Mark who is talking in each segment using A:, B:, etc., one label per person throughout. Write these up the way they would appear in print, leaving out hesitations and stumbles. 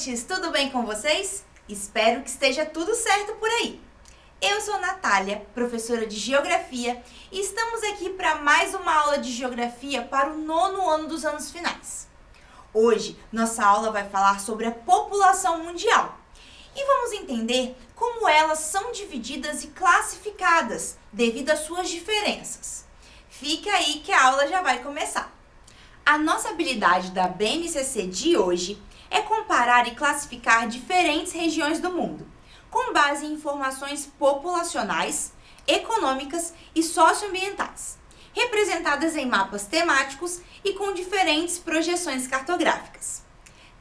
A: estudantes! Tudo bem com vocês? Espero que esteja tudo certo por aí. Eu sou Natália, professora de Geografia, e estamos aqui para mais uma aula de Geografia para o 9º ano dos anos finais. Hoje, nossa aula vai falar sobre a população mundial e vamos entender como elas são divididas e classificadas devido às suas diferenças. Fica aí que a aula já vai começar. A nossa habilidade da BNCC de hoje é comparar e classificar diferentes regiões do mundo, com base em informações populacionais, econômicas e socioambientais, representadas em mapas temáticos e com diferentes projeções cartográficas,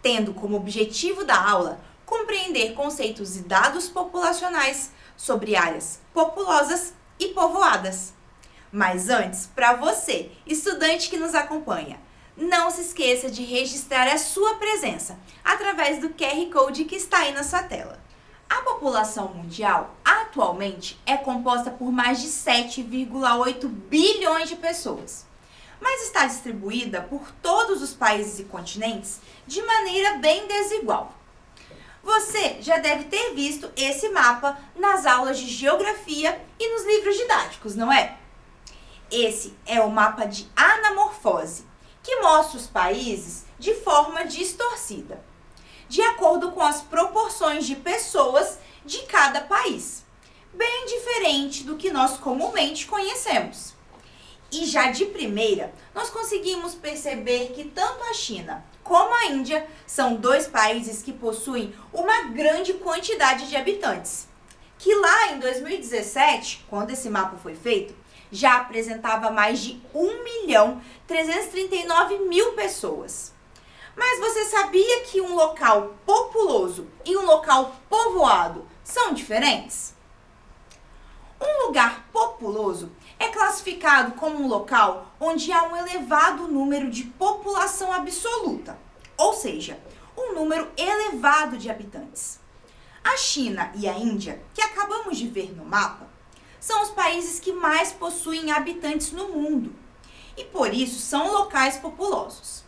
A: tendo como objetivo da aula compreender conceitos e dados populacionais sobre áreas populosas e povoadas. Mas antes, para você, estudante que nos acompanha, não se esqueça de registrar a sua presença através do QR Code que está aí na sua tela. A população mundial atualmente é composta por mais de 7,8 bilhões de pessoas, mas está distribuída por todos os países e continentes de maneira bem desigual. Você já deve ter visto esse mapa nas aulas de geografia e nos livros didáticos, não é? Esse é o mapa de anamorfose, que mostra os países de forma distorcida, de acordo com as proporções de pessoas de cada país, bem diferente do que nós comumente conhecemos. E já de primeira, nós conseguimos perceber que tanto a China como a Índia são dois países que possuem uma grande quantidade de habitantes, que lá em 2017, quando esse mapa foi feito, já apresentava mais de 1.339.000 pessoas. Mas você sabia que um local populoso e um local povoado são diferentes? Um lugar populoso é classificado como um local onde há um elevado número de população absoluta, ou seja, um número elevado de habitantes. A China e a Índia, que acabamos de ver no mapa, são os países que mais possuem habitantes no mundo e, por isso, são locais populosos.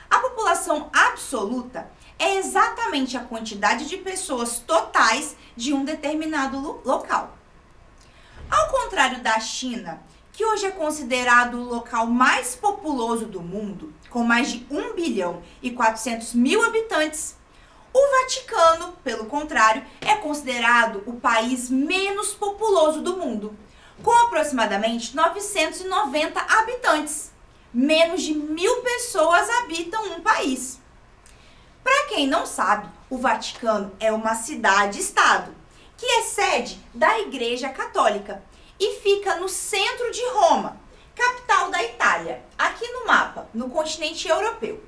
A: A população absoluta é exatamente a quantidade de pessoas totais de um determinado local. Ao contrário da China, que hoje é considerado o local mais populoso do mundo, com mais de 1.400.000 habitantes, o Vaticano, pelo contrário, é considerado o país menos populoso do mundo, com aproximadamente 990 habitantes. Menos de 1.000 pessoas habitam um país. Para quem não sabe, o Vaticano é uma cidade-estado, que é sede da Igreja Católica e fica no centro de Roma, capital da Itália, aqui no mapa, no continente europeu.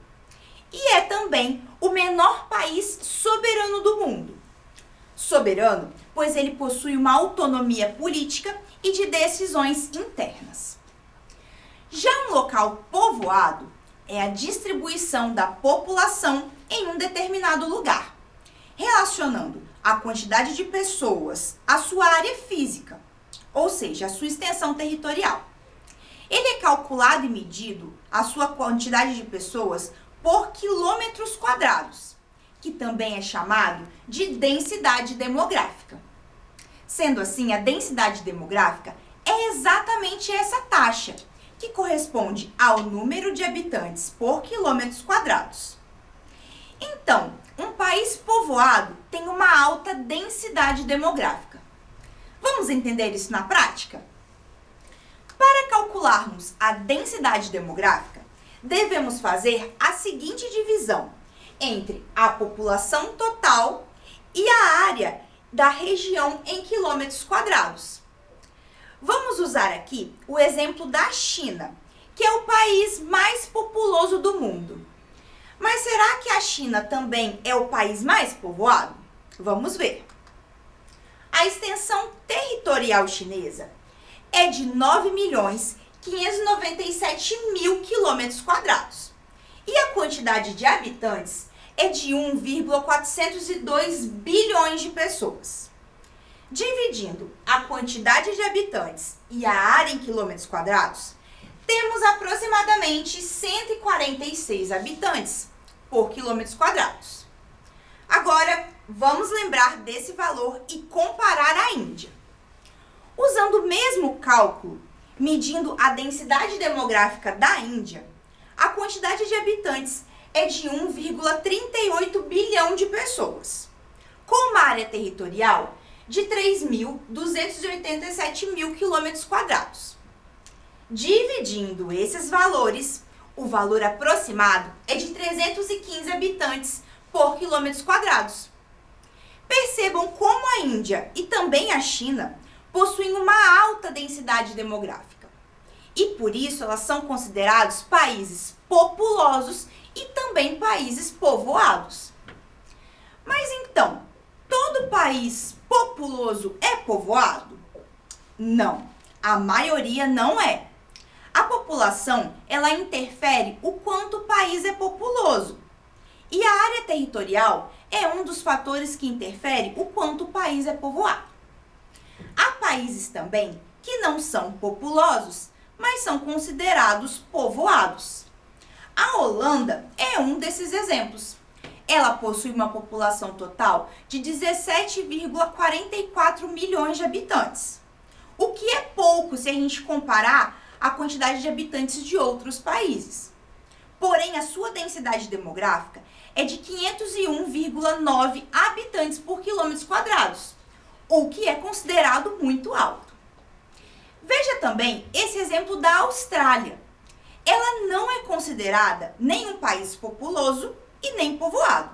A: E é também o menor país soberano do mundo. Soberano, pois ele possui uma autonomia política e de decisões internas. Já um local povoado é a distribuição da população em um determinado lugar, relacionando a quantidade de pessoas à sua área física, ou seja, a sua extensão territorial. Ele é calculado e medido a sua quantidade de pessoas por quilômetros quadrados, que também é chamado de densidade demográfica. Sendo assim, a densidade demográfica é exatamente essa taxa, que corresponde ao número de habitantes por quilômetros quadrados. Então, um país povoado tem uma alta densidade demográfica. Vamos entender isso na prática? Para calcularmos a densidade demográfica, devemos fazer a seguinte divisão entre a população total e a área da região em quilômetros quadrados. Vamos usar aqui o exemplo da China, que é o país mais populoso do mundo. Mas será que a China também é o país mais povoado? Vamos ver. A extensão territorial chinesa é de 9.597.000 quilômetros quadrados. E a quantidade de habitantes é de 1,402 bilhões de pessoas. Dividindo a quantidade de habitantes e a área em quilômetros quadrados, temos aproximadamente 146 habitantes por quilômetros quadrados. Agora, vamos lembrar desse valor e comparar a Índia. Usando o mesmo cálculo, medindo a densidade demográfica da Índia, a quantidade de habitantes é de 1,38 bilhão de pessoas, com uma área territorial de 3.287 mil quilômetros quadrados. Dividindo esses valores, o valor aproximado é de 315 habitantes por quilômetros quadrados. Percebam como a Índia e também a China possuem uma alta densidade demográfica. E por isso elas são considerados países populosos e também países povoados. Mas então, todo país populoso é povoado? Não, a maioria não é. A população, ela interfere o quanto o país é populoso. E a área territorial é um dos fatores que interfere o quanto o país é povoado. Há países também que não são populosos, mas são considerados povoados. A Holanda é um desses exemplos. Ela possui uma população total de 17,44 milhões de habitantes, o que é pouco se a gente comparar a quantidade de habitantes de outros países. Porém, a sua densidade demográfica é de 501,9 habitantes por quilômetros quadrados, o que é considerado muito alto. Veja também esse exemplo da Austrália. Ela não é considerada nem um país populoso e nem povoado.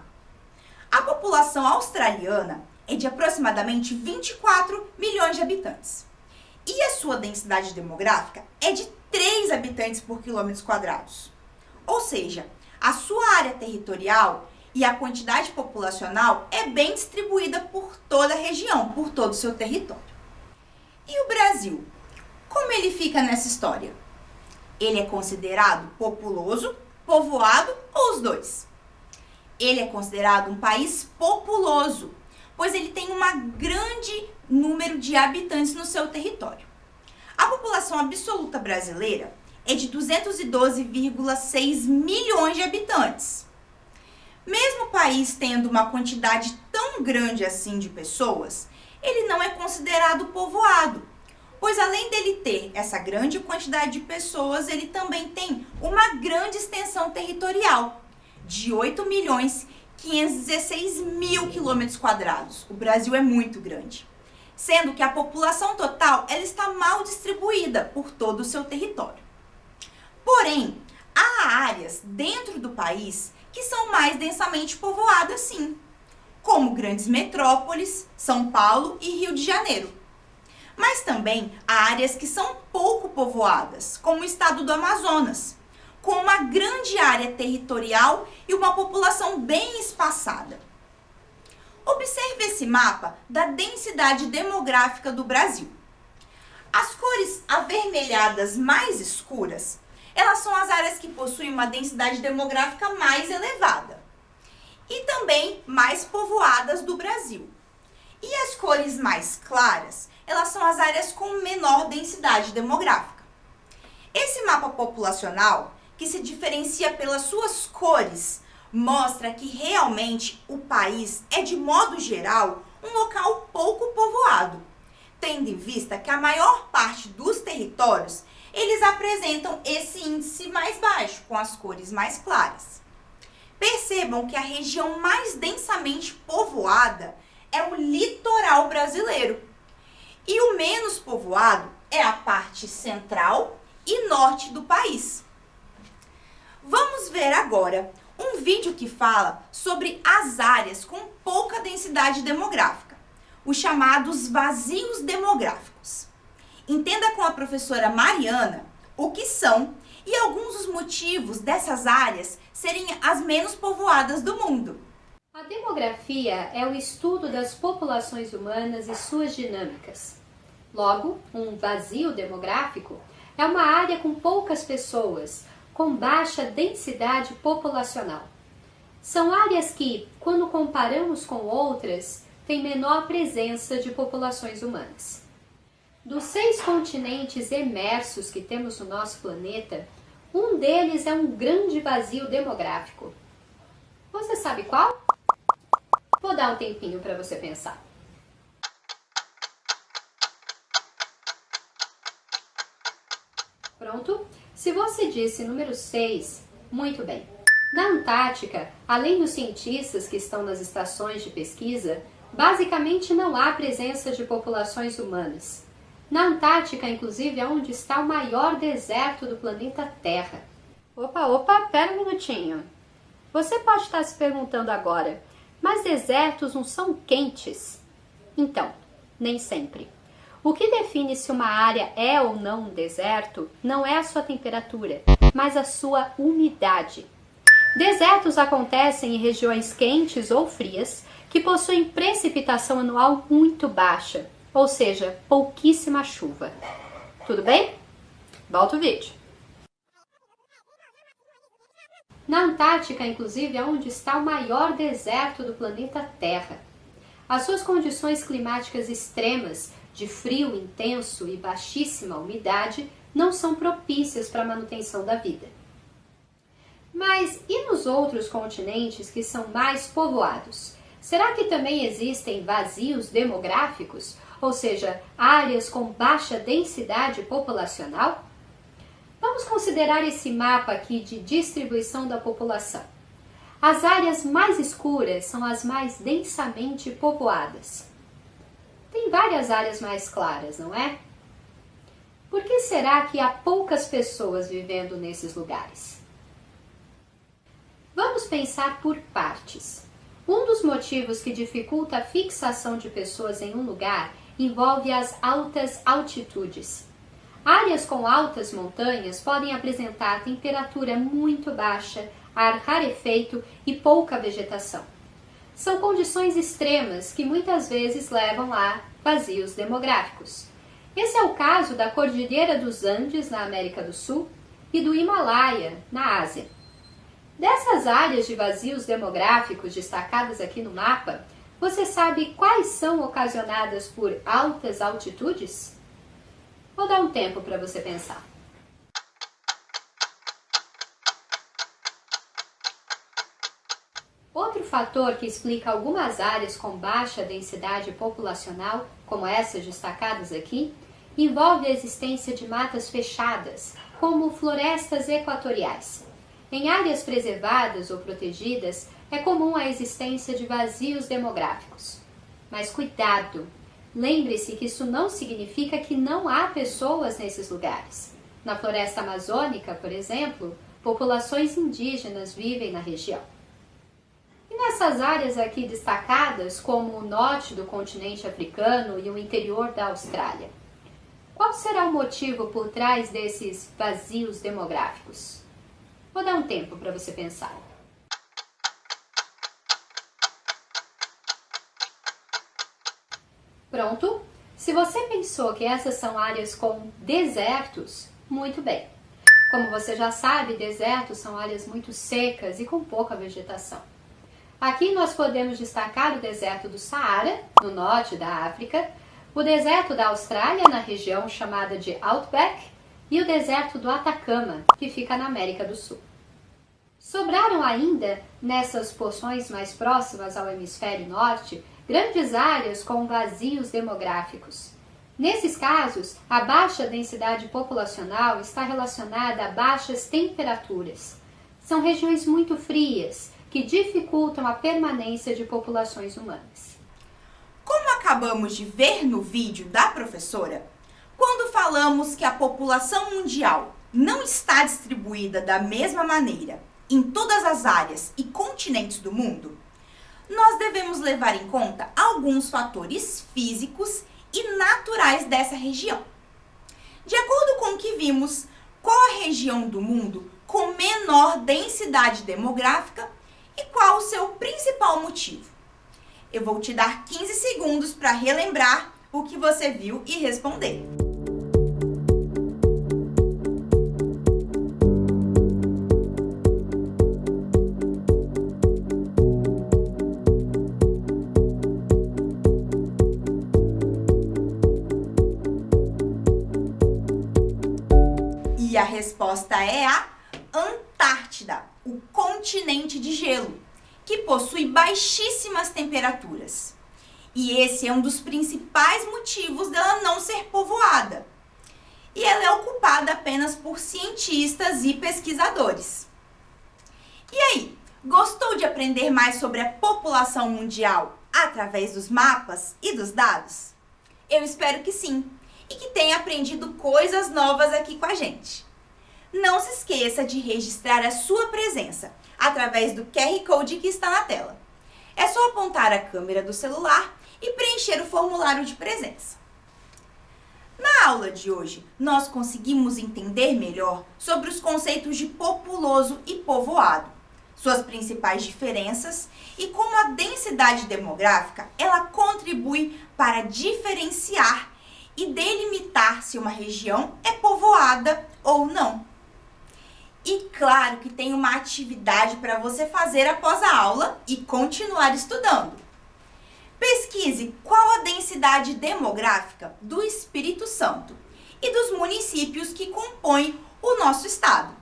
A: A população australiana é de aproximadamente 24 milhões de habitantes. E a sua densidade demográfica é de 3 habitantes por quilômetros quadrados. Ou seja, a sua área territorial e a quantidade populacional é bem distribuída por toda a região, por todo o seu território. E o Brasil? Como ele fica nessa história? Ele é considerado populoso, povoado ou os dois? Ele é considerado um país populoso, pois ele tem um grande número de habitantes no seu território. A população absoluta brasileira é de 212,6 milhões de habitantes. Mesmo o país tendo uma quantidade tão grande assim de pessoas, ele não é considerado povoado, pois além dele ter essa grande quantidade de pessoas, ele também tem uma grande extensão territorial, de 8.516.000 quilômetros quadrados. O Brasil é muito grande, sendo que a população total ela está mal distribuída por todo o seu território. Porém, há áreas dentro do país que são mais densamente povoadas, sim, como grandes metrópoles, São Paulo e Rio de Janeiro. Mas também há áreas que são pouco povoadas, como o estado do Amazonas, com uma grande área territorial e uma população bem espaçada. Observe esse mapa da densidade demográfica do Brasil. As cores avermelhadas mais escuras, elas são as áreas que possuem uma densidade demográfica mais elevada e também mais povoadas do Brasil. E as cores mais claras, elas são as áreas com menor densidade demográfica. Esse mapa populacional, que se diferencia pelas suas cores, mostra que realmente o país é, de modo geral, um local pouco povoado, tendo em vista que a maior parte dos territórios eles apresentam esse índice mais baixo, com as cores mais claras. Percebam que a região mais densamente povoada é o litoral brasileiro. E o menos povoado é a parte central e norte do país. Vamos ver agora um vídeo que fala sobre as áreas com pouca densidade demográfica, os chamados vazios demográficos. Entenda com a professora Mariana o que são e alguns dos motivos dessas áreas serem as menos povoadas do mundo.
B: A demografia é o estudo das populações humanas e suas dinâmicas. Logo, um vazio demográfico é uma área com poucas pessoas, com baixa densidade populacional. São áreas que, quando comparamos com outras, têm menor presença de populações humanas. Dos 6 continentes emersos que temos no nosso planeta, um deles é um grande vazio demográfico. Você sabe qual? Vou dar um tempinho para você pensar. Pronto? Se você disse número 6, muito bem. Na Antártica, além dos cientistas que estão nas estações de pesquisa, basicamente não há presença de populações humanas. Na Antártica, inclusive, é onde está o maior deserto do planeta Terra. Opa, pera um minutinho. Você pode estar se perguntando agora, mas desertos não são quentes? Então, nem sempre. O que define se uma área é ou não um deserto não é a sua temperatura, mas a sua umidade. Desertos acontecem em regiões quentes ou frias que possuem precipitação anual muito baixa, ou seja, pouquíssima chuva. Tudo bem? Volta o vídeo. Na Antártica, inclusive, é onde está o maior deserto do planeta Terra. As suas condições climáticas extremas, de frio intenso e baixíssima umidade, não são propícias para a manutenção da vida. Mas e nos outros continentes que são mais povoados? Será que também existem vazios demográficos, ou seja, áreas com baixa densidade populacional? Vamos considerar esse mapa aqui de distribuição da população. As áreas mais escuras são as mais densamente povoadas. Tem várias áreas mais claras, não é? Por que será que há poucas pessoas vivendo nesses lugares? Vamos pensar por partes. Um dos motivos que dificulta a fixação de pessoas em um lugar envolve as altas altitudes. Áreas com altas montanhas podem apresentar temperatura muito baixa, ar rarefeito e pouca vegetação. São condições extremas que muitas vezes levam a vazios demográficos. Esse é o caso da Cordilheira dos Andes, na América do Sul, e do Himalaia, na Ásia. Dessas áreas de vazios demográficos destacadas aqui no mapa, você sabe quais são ocasionadas por altas altitudes? Vou dar um tempo para você pensar. Outro fator que explica algumas áreas com baixa densidade populacional, como essas destacadas aqui, envolve a existência de matas fechadas, como florestas equatoriais. Em áreas preservadas ou protegidas, é comum a existência de vazios demográficos. Mas cuidado! Lembre-se que isso não significa que não há pessoas nesses lugares. Na floresta amazônica, por exemplo, populações indígenas vivem na região. E nessas áreas aqui destacadas, como o norte do continente africano e o interior da Austrália, qual será o motivo por trás desses vazios demográficos? Vou dar um tempo para você pensar. Pronto? Se você pensou que essas são áreas com desertos, muito bem. Como você já sabe, desertos são áreas muito secas e com pouca vegetação. Aqui nós podemos destacar o deserto do Saara, no norte da África, o deserto da Austrália, na região chamada de Outback, e o deserto do Atacama, que fica na América do Sul. Sobraram ainda, nessas porções mais próximas ao hemisfério norte, grandes áreas com vazios demográficos. Nesses casos, a baixa densidade populacional está relacionada a baixas temperaturas. São regiões muito frias, que dificultam a permanência de populações humanas.
A: Como acabamos de ver no vídeo da professora, quando falamos que a população mundial não está distribuída da mesma maneira em todas as áreas e continentes do mundo, nós devemos levar em conta alguns fatores físicos e naturais dessa região. De acordo com o que vimos, qual a região do mundo com menor densidade demográfica e qual o seu principal motivo? Eu vou te dar 15 segundos para relembrar o que você viu e responder. E a resposta é a Antártida, o continente de gelo. que possui baixíssimas temperaturas. E esse é um dos principais motivos dela não ser povoada. E ela é ocupada apenas por cientistas e pesquisadores. E aí, gostou de aprender mais sobre a população mundial através dos mapas e dos dados? Eu espero que sim, e que tenha aprendido coisas novas aqui com a gente. Não se esqueça de registrar a sua presença através do QR Code que está na tela. É só apontar a câmera do celular e preencher o formulário de presença. Na aula de hoje, nós conseguimos entender melhor sobre os conceitos de populoso e povoado, suas principais diferenças e como a densidade demográfica ela contribui para diferenciar e delimitar se uma região é povoada ou não. E claro que tem uma atividade para você fazer após a aula e continuar estudando. Pesquise qual a densidade demográfica do Espírito Santo e dos municípios que compõem o nosso estado.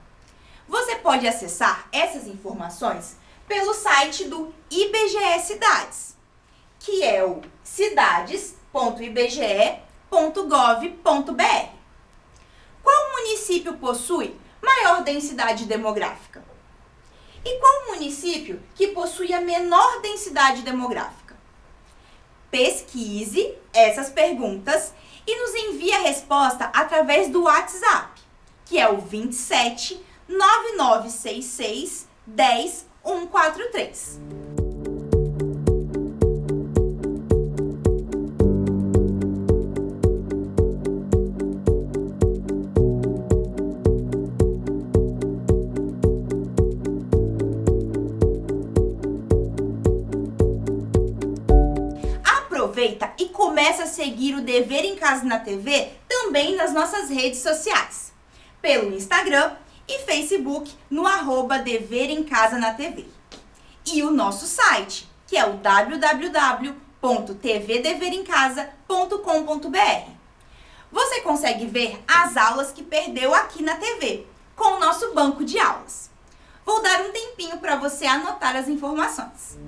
A: Você pode acessar essas informações pelo site do IBGE Cidades, que é o cidades.ibge.gov.br. Qual município possui maior densidade demográfica? E qual município que possui a menor densidade demográfica? Pesquise essas perguntas e nos envie a resposta através do WhatsApp, que é o 27 9966 10 143. Aproveita e começa a seguir o Dever em Casa na TV também nas nossas redes sociais, pelo Instagram e Facebook no @Dever em Casa na TV. E o nosso site, que é o www.tvdeverencasa.com.br. Você consegue ver as aulas que perdeu aqui na TV, com o nosso banco de aulas. Vou dar um tempinho para você anotar as informações.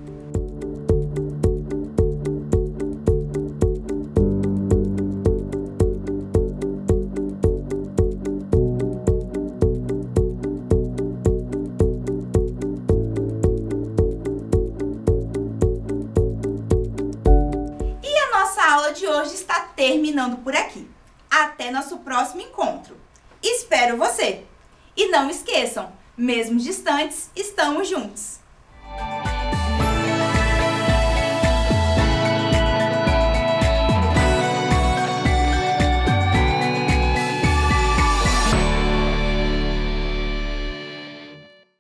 A: A aula de hoje está terminando por aqui. Até nosso próximo encontro. Espero você! E não esqueçam, mesmo distantes, estamos juntos!